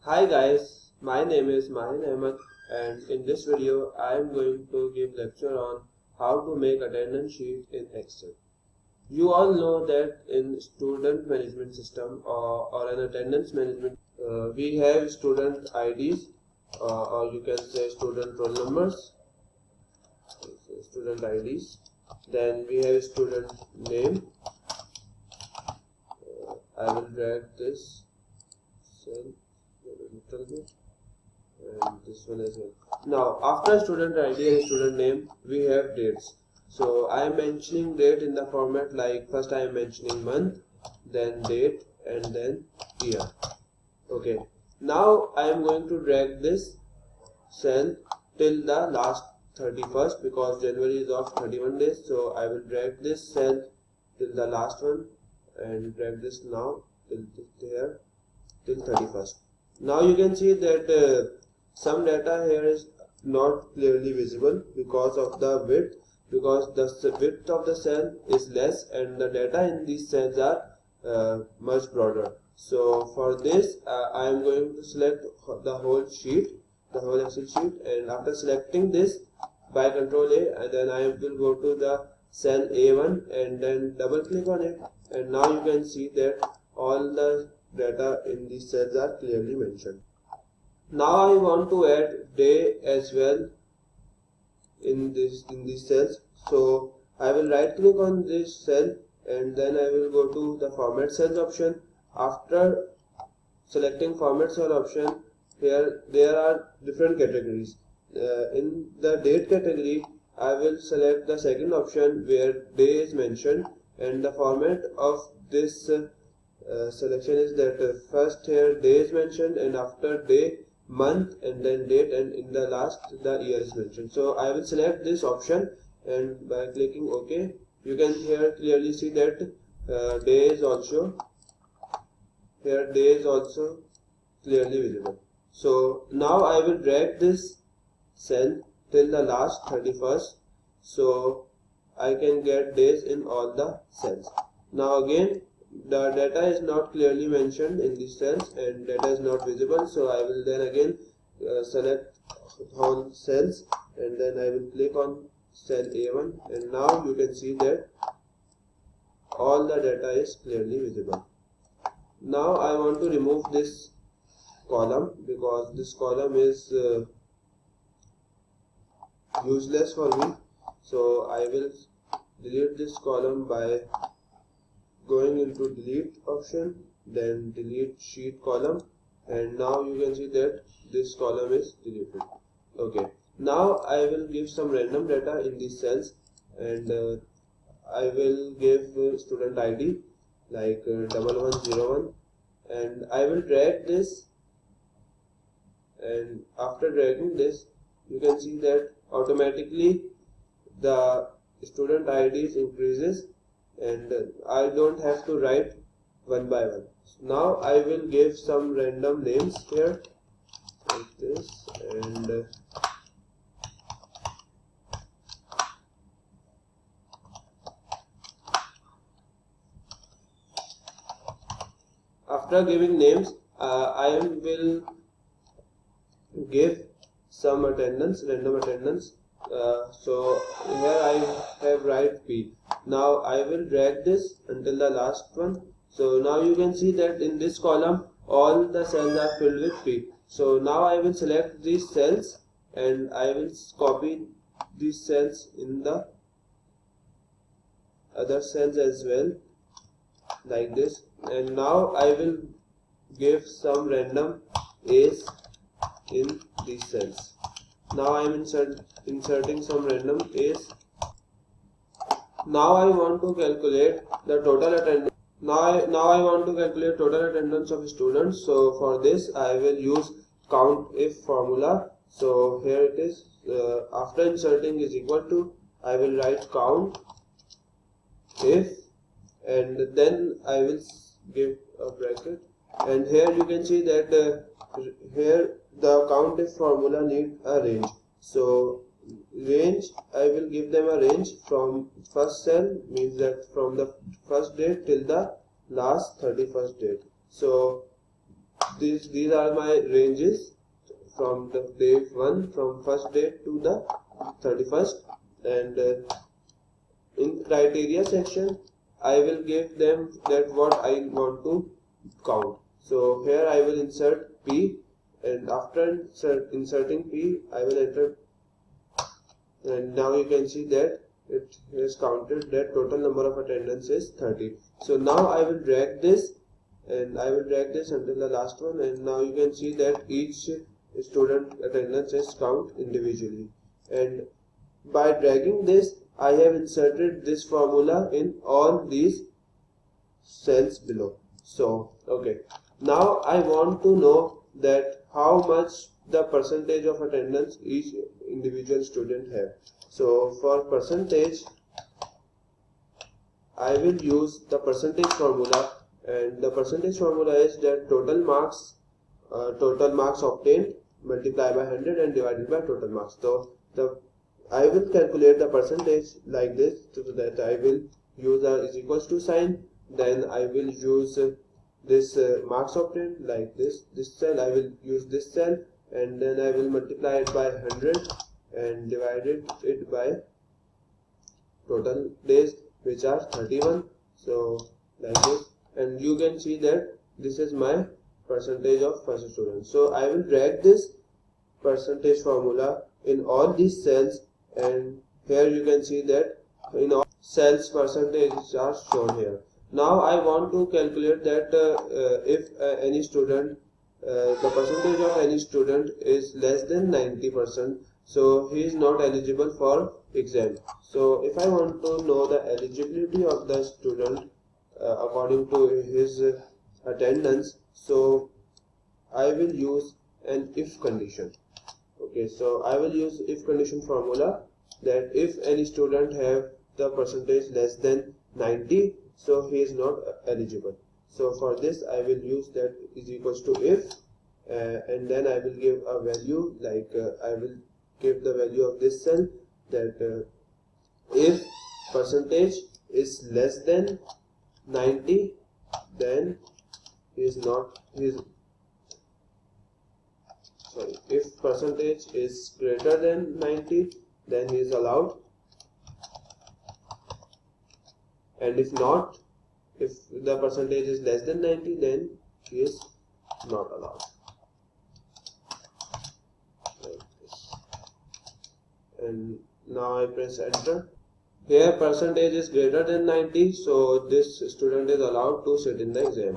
Hi guys, my name is Mahin Ahmed and in this video I am going to give lecture on how to make attendance sheet in Excel. You all know that in student management system or an attendance management we have student IDs or you can say student roll numbers, student IDs, then we have student name. I will drag this cell a little bit and this one as well. Now after student ID and student name we have dates. So I am mentioning date in the format like first I am mentioning month, then date and then year. Okay, now I am going to drag this cell till the last 31st because January is of 31 days. So I will drag this cell till the last one and drag this now till there till 31st. Now you can see that some data here is not clearly visible because of the width, because the width of the cell is less and the data in these cells are much broader. So for this I am going to select the whole sheet, the whole Excel sheet, and after selecting this by Ctrl A, and then I will go to the cell A1 and then double click on it, and now you can see that all the data in these cells are clearly mentioned. Now I want to add day as well in these cells. So I will right click on this cell and then I will go to the format cells option. After selecting format cell option, here there are different categories. In the date category I will select the second option where day is mentioned, and the format of this selection is that first here day is mentioned, and after day month, and then date, and in the last the year is mentioned. So I will select this option, and by clicking OK you can here clearly see that day is also clearly visible. So now I will drag this cell till the last 31st so I can get days in all the cells. Now again the data is not clearly mentioned in these cells and data is not visible, so I will then again select all cells and then I will click on cell A1, and now you can see that all the data is clearly visible. Now I want to remove this column because this column is useless for me, so I will delete this column by going into delete option, then delete sheet column, and now you can see that this column is deleted. Okay, now I will give some random data in these cells, and I will give student ID like 1101, and I will drag this, and after dragging this you can see that automatically the student IDs increases and I don't have to write one by one. Now I will give some random names here like this, and after giving names I will give some attendance, random attendance. So here I have write P. Now I will drag this until the last one. So now you can see that in this column all the cells are filled with P. So now I will select these cells and I will copy these cells in the other cells as well like this, and now I will give some random A's in these cells. Now I am inserting some random A's. Now I want to calculate the total attendance. Now I want to calculate total attendance of students. So for this I will use count if formula. So here it is. After inserting is equal to, I will write count if, and then I will give a bracket, and here you can see that here the count if formula need a range. So range, I will give them a range from first cell, means that from the first date till the last 31st date. So these are my ranges from the day 1, from first date to the 31st. And in criteria section I will give them that what I want to count. So here I will insert P, and after inserting P I will enter, and now you can see that it has counted that total number of attendance is 30. So now I will drag this, and I will drag this until the last one, and now you can see that each student attendance is count individually. And by dragging this I have inserted this formula in all these cells below. So okay, now I want to know that how much the percentage of attendance each individual student have. So for percentage I will use the percentage formula, and the percentage formula is that total marks obtained multiplied by 100 and divided by total marks. So I will calculate the percentage like this, so that I will use a is equals to sign, then I will use this marks obtained like this cell, I will use this cell, and then I will multiply it by 100 and divided it by total days, which are 31. So like this, and you can see that this is my percentage of first student. So I will drag this percentage formula in all these cells, and here you can see that in all cells percentages are shown here. Now I want to calculate that if any student the percentage of any student is less than 90%, so he is not eligible for exam. So if I want to know the eligibility of the student according to his attendance, so I will use an if condition. Okay, so I will use if condition formula, that if any student have the percentage less than 90, so he is not eligible. So for this I will use that is equals to if, and then I will give a value, like I will give the value of this cell, that if percentage is less than 90, then if percentage is greater than 90, then he is allowed, and if not, if the percentage is less than 90, then he is not allowed, like this. And now I press enter. Here percentage is greater than 90, so this student is allowed to sit in the exam.